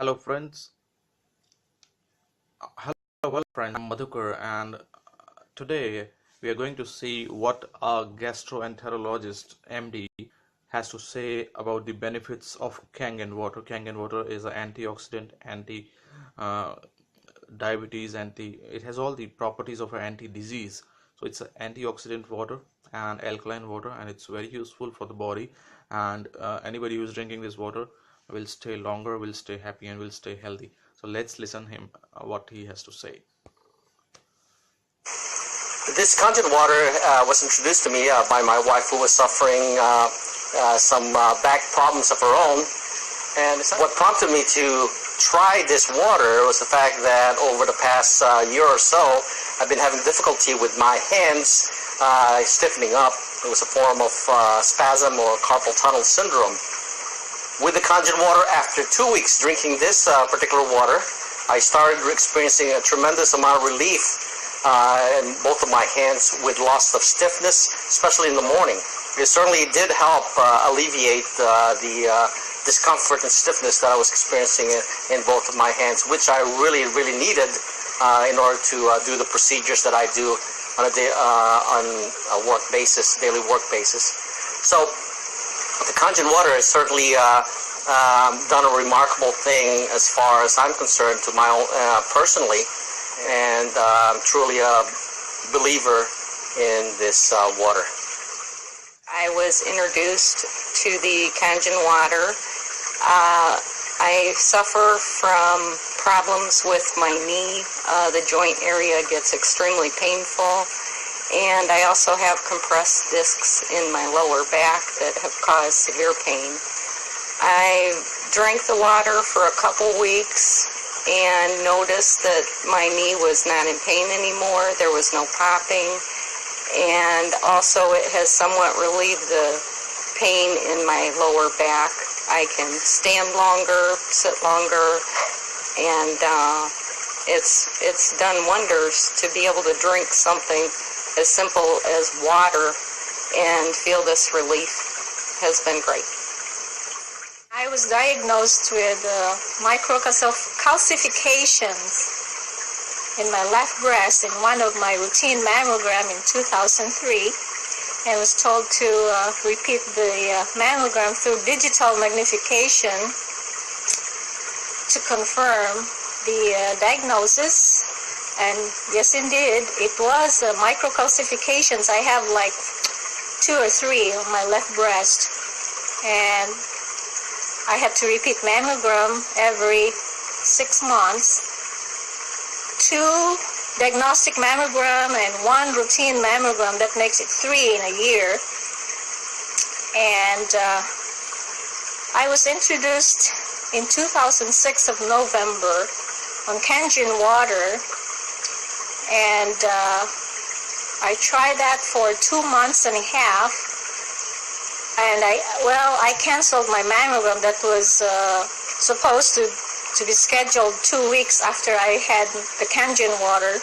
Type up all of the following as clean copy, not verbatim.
Hello friends. Hello friends. I'm Madhukar and today we are going to see what a gastroenterologist MD has to say about the benefits of Kangen water. Kangen water is an antioxidant, uh, diabetes, it has all the properties of an anti-disease. So it's an antioxidant water and alkaline water, and it's very useful for the body. And anybody who's drinking this water will stay longer, will stay happy, and will stay healthy. So let's listen him what he has to say. This Kangen water was introduced to me by my wife, who was suffering some back problems of her own. And what prompted me to try this water was the fact that over the past year or so, I've been having difficulty with my hands stiffening up. It was a form of spasm or carpal tunnel syndrome. With the Kangen water, after 2 weeks drinking this particular water, I started experiencing a tremendous amount of relief in both of my hands with loss of stiffness, especially in the morning. It certainly did help alleviate the discomfort and stiffness that I was experiencing in both of my hands, which I really needed in order to do the procedures that I do on a daily work basis. So the Kangen water has certainly done a remarkable thing as far as I'm concerned to my own personally, and I'm truly a believer in this water. I was introduced to the Kangen water. I suffer from problems with my knee. The joint area gets extremely painful, and I also have compressed discs in my lower back that have caused severe pain. I drank the water for a couple weeks and noticed that my knee was not in pain anymore. There was no popping. And also it has somewhat relieved the pain in my lower back. I can stand longer, sit longer, and it's done wonders to be able to drink something as simple as water and feel this relief. Has been great. I was diagnosed with microcalcifications in my left breast in one of my routine mammogram in 2003, and was told to repeat the mammogram through digital magnification to confirm the diagnosis. And yes, indeed, it was microcalcifications. I have like 2 or 3 on my left breast, and I had to repeat mammogram every 6 months. 2 diagnostic mammogram and 1 routine mammogram. That makes it 3 in a year. And I was introduced in 2006 of November on Kangen water, and I tried that for 2 months and a half, and I canceled my mammogram that was supposed to be scheduled 2 weeks after I had the Kangen water.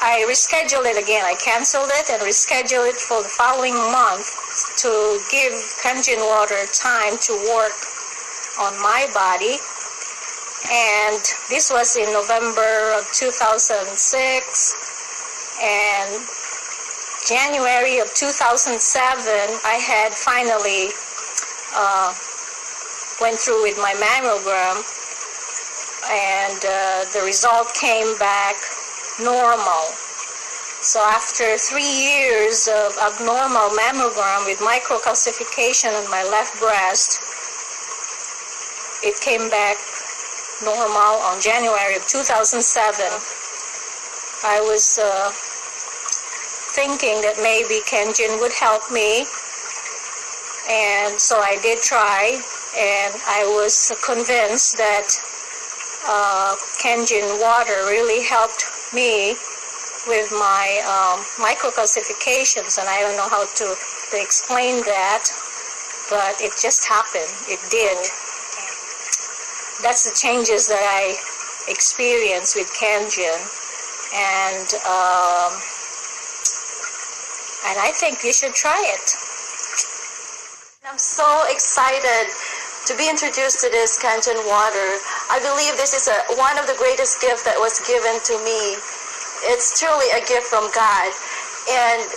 I rescheduled it again. I canceled it and rescheduled it for the following month to give Kangen water time to work on my body. And this was in November of 2006. And January of 2007, I had finally went through with my mammogram, and the result came back normal. So after 3 years of abnormal mammogram with microcalcification on my left breast, it came back normal on January of 2007. I was thinking that maybe Kangen would help me, and so I did try, and I was convinced that Kangen water really helped me with my microcalcifications, and I don't know how to explain that, but it just happened. It did. That's the changes that I experienced with Kangen, and I think you should try it. I'm so excited to be introduced to this Kangen water. I believe this is one of the greatest gifts that was given to me. It's truly a gift from God. And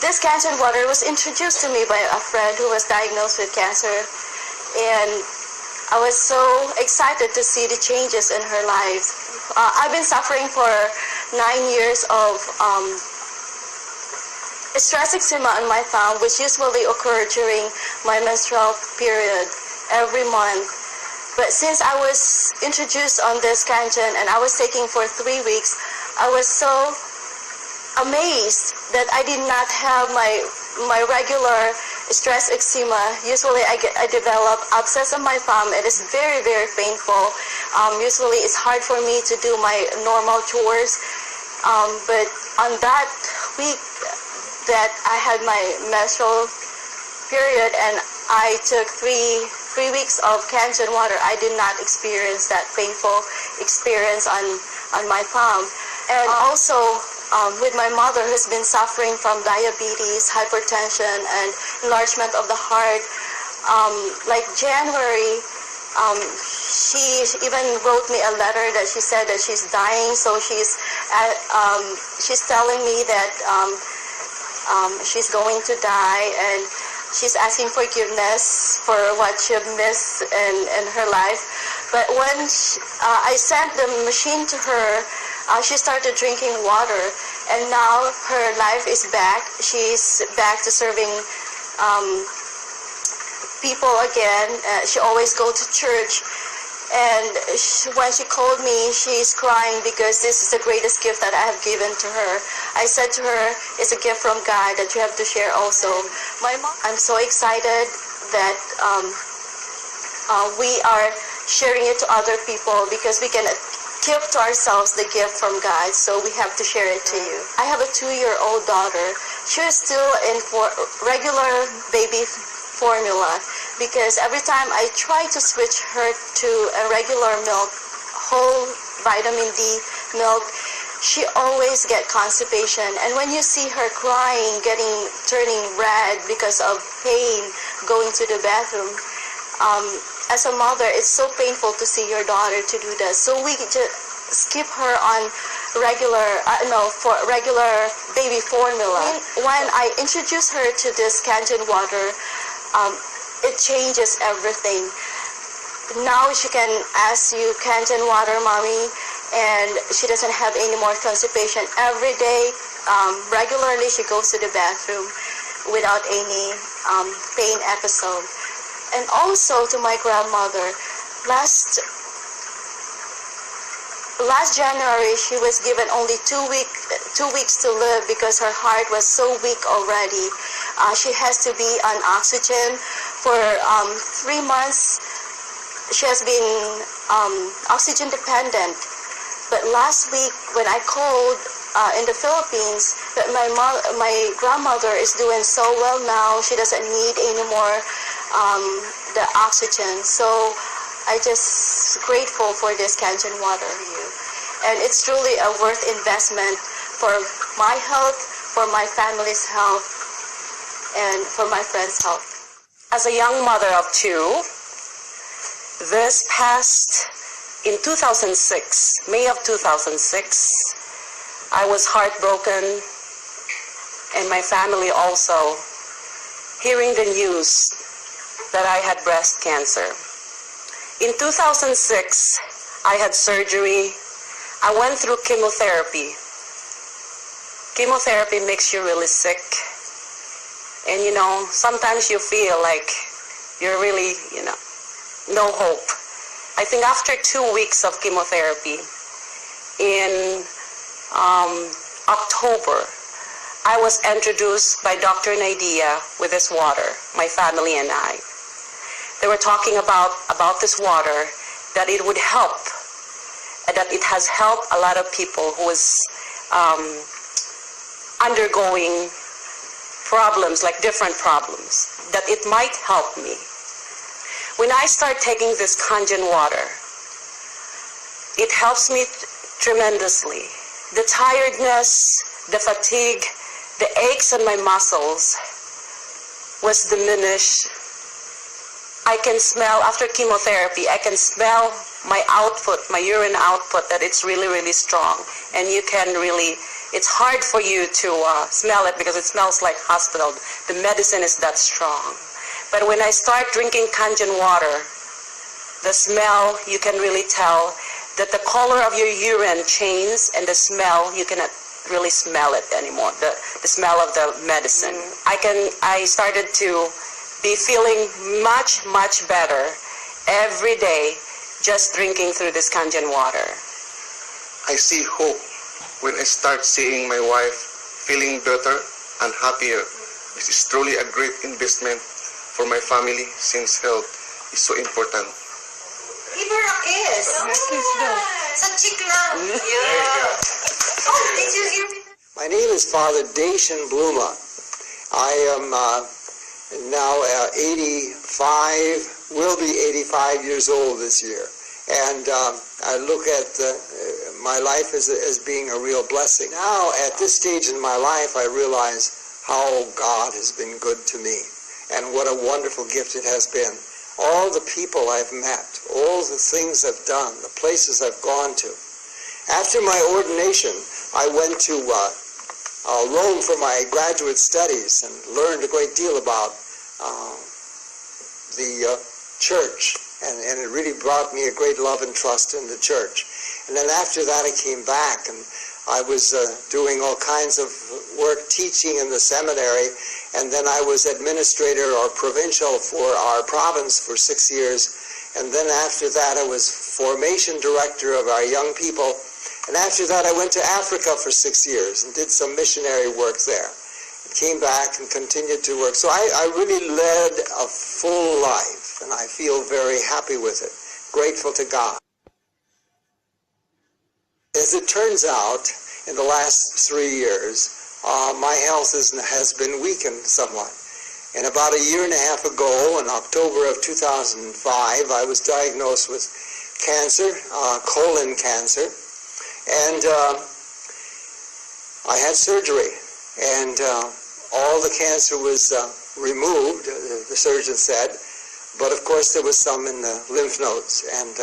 this Kangen water was introduced to me by a friend who was diagnosed with cancer. And I was so excited to see the changes in her life. I've been suffering for 9 years of stress eczema on my thumb, which usually occurred during my menstrual period every month. But since I was introduced on this Kangen and I was taking for 3 weeks, I was so amazed that I did not have my regular stress eczema. Usually I develop abscess on my thumb. It is very, very painful. Usually it's hard for me to do my normal chores. But on that week that I had my menstrual period and I took three weeks of Kangen water, I did not experience that painful experience on my thumb. And also with my mother who's been suffering from diabetes, hypertension, and enlargement of the heart, like January, she even wrote me a letter that she said that she's dying, so she's telling me that she's going to die, and she's asking forgiveness for what she missed in her life. But when I sent the machine to her, she started drinking water, and now her life is back. She's back to serving people again. She always go to church. And when she called me, she's crying because this is the greatest gift that I have given to her. I said to her, it's a gift from God that you have to share also. My mom, I'm so excited that we are sharing it to other people because we can keep to ourselves the gift from God, so we have to share it to you. I have a 2-year-old daughter. She is still in regular baby formula because every time I try to switch her to a regular milk, whole vitamin D milk, she always gets constipation. And when you see her crying, turning red because of pain, going to the bathroom, as a mother, it's so painful to see your daughter to do that. So we just skip her on regular baby formula. When I introduce her to this Kangen water, it changes everything. Now she can ask you, Kangen water, mommy, and she doesn't have any more constipation. Every day, regularly, she goes to the bathroom without any pain episode. And also to my grandmother, last January, she was given only 2 weeks to live because her heart was so weak already. She has to be on oxygen for 3 months. She has been oxygen dependent. But last week, when I called in the Philippines, that my grandmother is doing so well now. She doesn't need any more the oxygen. So I just grateful for this Kangen water for you. And it's truly a worth investment for my health, for my family's health, and for my friends' health. As a young mother of 2, this past in 2006, May of 2006, I was heartbroken, and my family also, hearing the news that I had breast cancer. In 2006, I had surgery. I went through chemotherapy. Chemotherapy makes you really sick. And sometimes you feel like you're really, no hope. I think after 2 weeks of chemotherapy, in October, I was introduced by Dr. Nadia with this water, my family and I. They were talking about this water, that it would help, and that it has helped a lot of people who is undergoing problems, like different problems, that it might help me. When I start taking this Kangen water, it helps me tremendously. The tiredness, the fatigue, the aches in my muscles was diminished. I can smell, after chemotherapy, I can smell my output, my urine output, that it's really, really strong. And you can really, it's hard for you to smell it because it smells like hospital. The medicine is that strong. But when I start drinking Kangen water, the smell, you can really tell that the color of your urine changes, and the smell, you cannot really smell it anymore, the smell of the medicine. I started to be feeling much, much better every day just drinking through this Kangen water. I see hope when I start seeing my wife feeling better and happier. This is truly a great investment for my family since health is so important. My name is Father Dacian Bluma. I am now 85, will be 85 years old this year. And I look at my life as being a real blessing. Now, at this stage in my life, I realize how God has been good to me and what a wonderful gift it has been. All the people I've met, all the things I've done, the places I've gone to. After my ordination, I went to Rome for my graduate studies and learned a great deal about the church, and it really brought me a great love and trust in the church. And then after that, I came back, and I was doing all kinds of work teaching in the seminary, and then I was administrator or provincial for our province for 6 years, and then after that I was formation director of our young people, and after that I went to Africa for 6 years and did some missionary work there. Came back and continued to work. So I really led a full life, and I feel very happy with it, grateful to God. As it turns out, in the last 3 years, my health has been weakened somewhat. And about a year and a half ago, in October of 2005, I was diagnosed with cancer, colon cancer, and I had surgery. And all the cancer was removed, the surgeon said, but of course there was some in the lymph nodes. And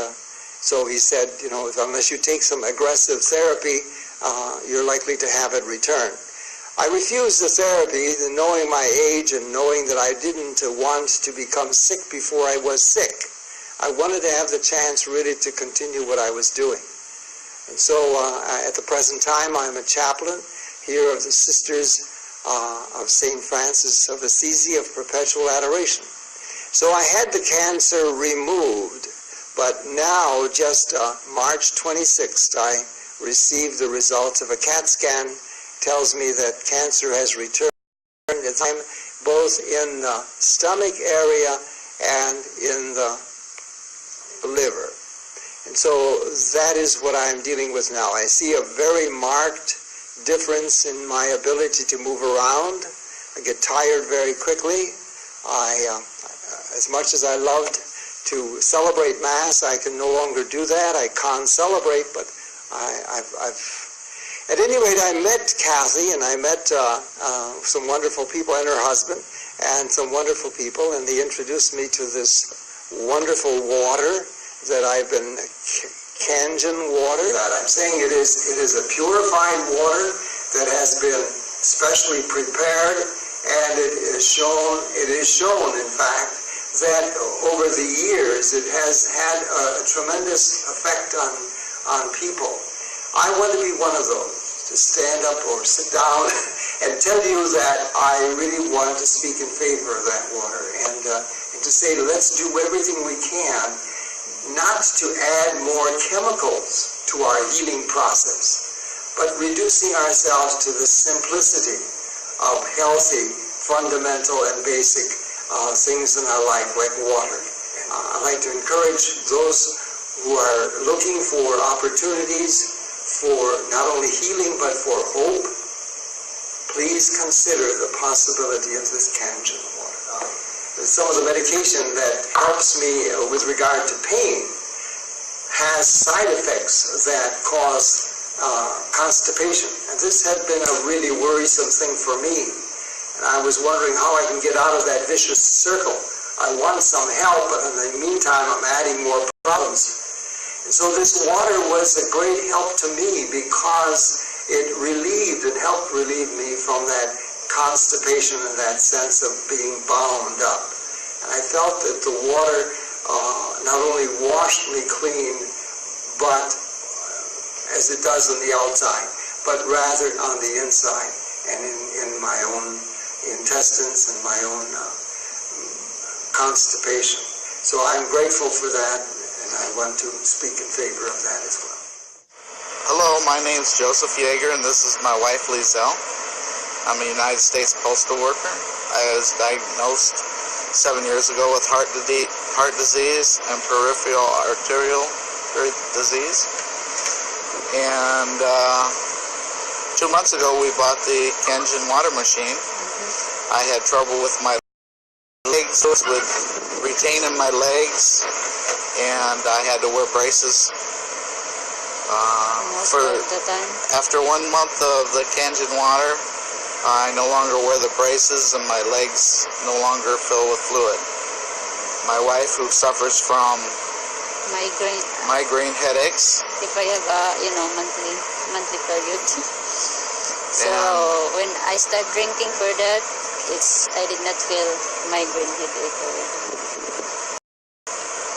so he said, you know, unless you take some aggressive therapy, you're likely to have it return. I refused the therapy, knowing my age and knowing that I didn't want to become sick before I was sick. I wanted to have the chance really to continue what I was doing. And so at the present time, I'm a chaplain here of the Sisters of St. Francis of Assisi of Perpetual Adoration. So I had the cancer removed, but now, just March 26th, I received the results of a CAT scan. Tells me that cancer has returned. It's both in the stomach area and in the liver. And so that is what I'm dealing with now. I see a very marked difference in my ability to move around. I get tired very quickly. As much as I loved to celebrate Mass, I can no longer do that. I can't celebrate, but at any rate, I met Kathy, and I met some wonderful people, and her husband, and some wonderful people, and they introduced me to this wonderful water that I've been, Kangen water. I'm saying it is a purified water that has been specially prepared, and it is shown, in fact, that over the years it has had a tremendous effect on people. I want to be one of those, to stand up or sit down and tell you that I really want to speak in favor of that water, and to say let's do everything we can not to add more chemicals to our healing process, but reducing ourselves to the simplicity of healthy, fundamental, and basic things in our life like water. I'd like to encourage those who are looking for opportunities for not only healing but for hope. Please consider the possibility of this Kangen water. Some of the medication that helps me with regard to pain has side effects that cause constipation, and this had been a really worrisome thing for me. And I was wondering how I can get out of that vicious circle. I want some help, but in the meantime, I'm adding more problems. And so this water was a great help to me because it relieved and helped relieve me from that constipation and that sense of being bound up. And I felt that the water not only washed me clean, but as it does on the outside, but rather on the inside and in my own intestines and my own constipation. So I'm grateful for that, and I want to speak in favor of that as well. Hello, my name's Joseph Yeager, and this is my wife, Lizelle. I'm a United States postal worker. I was diagnosed 7 years ago with heart disease and peripheral arterial disease. And 2 months ago, we bought the Kangen water machine. I had trouble with my legs, with retaining my legs, and I had to wear braces. After 1 month of the Kangen water, I no longer wear the braces and my legs no longer fill with fluid. My wife, who suffers from migraine headaches. If I have a monthly period. So when I start drinking for that, I did not feel migraine headache already.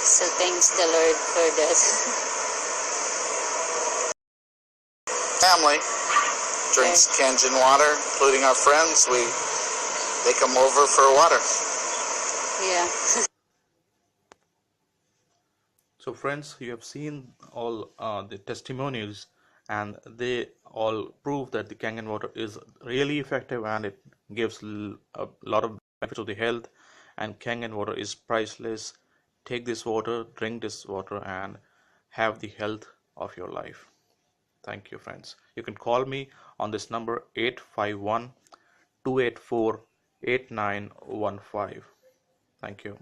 So thanks the Lord for that. Family drinks Kangen water, including our friends. They come over for water. Yeah. So friends, you have seen all the testimonials, and they all prove that the Kangen water is really effective and it gives a lot of benefits to the health, and Kangen water is priceless. Take this water, drink this water, and have the health of your life. Thank you, friends. You can call me on this number 851-284-8915. Thank you.